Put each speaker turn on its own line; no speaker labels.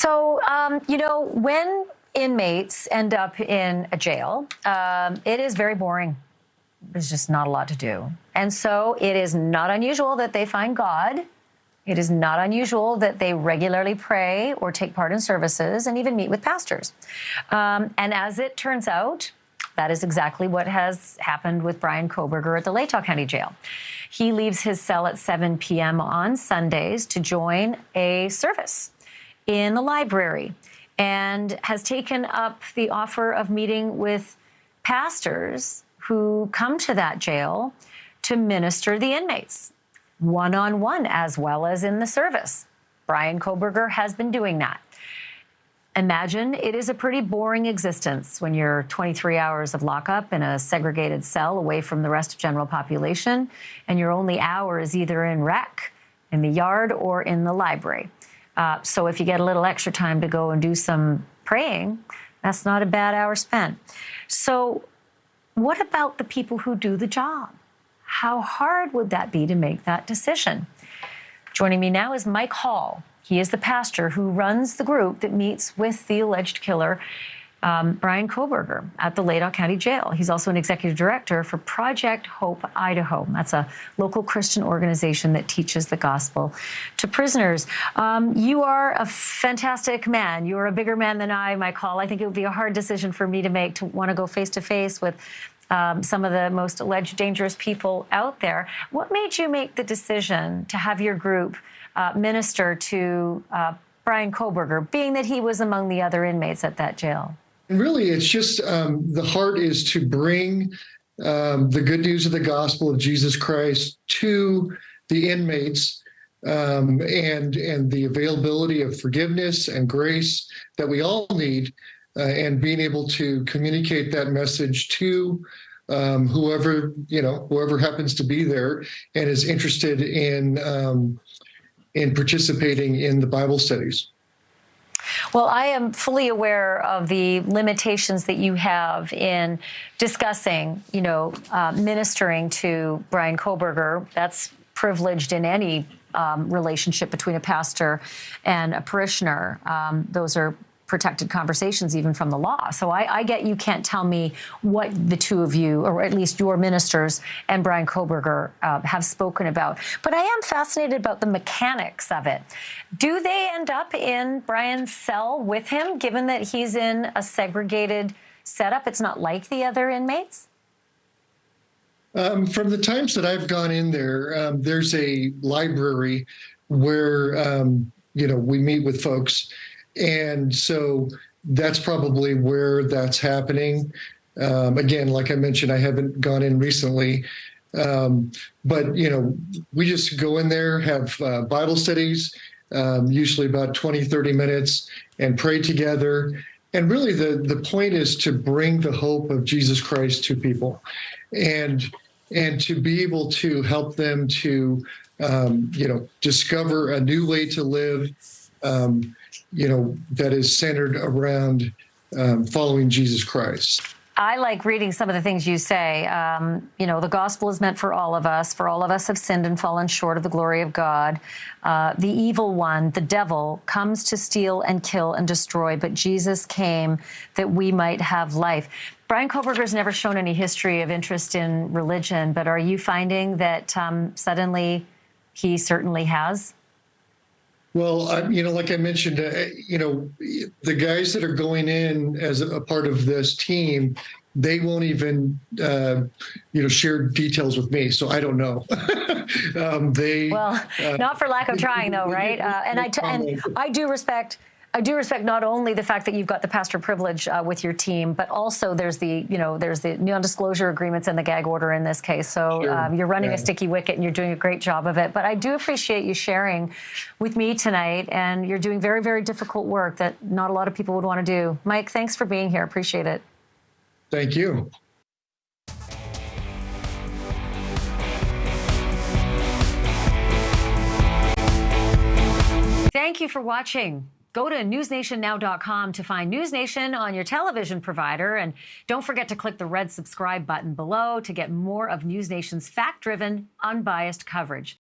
When inmates end up in a jail, it is very boring. There's just not a lot to do. And so it is not unusual that they find God. It is not unusual that they regularly pray or take part in services and even meet with pastors. And as it turns out, that is exactly what has happened with Bryan Kohberger at the Latah County Jail. He leaves his cell at 7 p.m. on Sundays to join a service in the library and has taken up the offer of meeting with pastors who come to that jail to minister the inmates, one-on-one as well as in the service. Bryan Kohberger has been doing that. Imagine it is a pretty boring existence when you're 23 hours of lockup in a segregated cell away from the rest of general population, and your only hour is either in rec, in the yard, or in the library. So if you get a little extra time to go and do some praying, that's not a bad hour spent. So what about the people who do the job? How hard would that be to make that decision? Joining me now is Mike Hall. He is the pastor who runs the group that meets with the alleged killer, Bryan Kohberger, at the Latah County Jail. He's also an executive director for Project Hope Idaho. That's a local Christian organization that teaches the gospel to prisoners. You are a fantastic man. You are a bigger man than I, Mike Hall. I think it would be a hard decision for me to make, to want to go face to face with some of the most alleged dangerous people out there. What made you make the decision to have your group minister to Bryan Kohberger, being that he was among the other inmates at that jail?
Really, it's just the heart is to bring the good news of the gospel of Jesus Christ to the inmates, and the availability of forgiveness and grace that we all need, and being able to communicate that message to whoever happens to be there and is interested in participating in the Bible studies.
Well, I am fully aware of the limitations that you have in discussing, ministering to Bryan Kohberger. That's privileged in any relationship between a pastor and a parishioner. Those are protected conversations even from the law. So I get you can't tell me what the two of you, or at least your ministers and Bryan Kohberger, have spoken about. But I am fascinated about the mechanics of it. Do they end up in Bryan's cell with him, given that he's in a segregated setup? It's not like the other inmates?
From the times that I've gone in there, there's a library where, we meet with folks. And so that's probably where that's happening. Again, like I mentioned, I haven't gone in recently. But, we just go in there, have Bible studies, usually about 20, 30 minutes, and pray together. And really the point is to bring the hope of Jesus Christ to people and to be able to help them to, discover a new way to live, that is centered around following Jesus Christ.
I like reading some of the things you say. The gospel is meant for all of us. For all of us have sinned and fallen short of the glory of God. The evil one, the devil, comes to steal and kill and destroy, but Jesus came that we might have life. Bryan Kohberger's never shown any history of interest in religion, but are you finding that suddenly he certainly has?
Well, like I mentioned, the guys that are going in as a part of this team, they won't even, share details with me. So I don't know.
Not for lack of trying, though, right? And I do respect not only the fact that you've got the pastor privilege with your team, but also there's the non-disclosure agreements and the gag order in this case. So sure. You're running a sticky wicket and you're doing a great job of it. But I do appreciate you sharing with me tonight, and you're doing very, very difficult work that not a lot of people would want to do. Mike, thanks for being here. Appreciate it.
Thank you.
Thank you for watching. Go to newsnationnow.com to find NewsNation on your television provider. And don't forget to click the red subscribe button below to get more of NewsNation's fact-driven, unbiased coverage.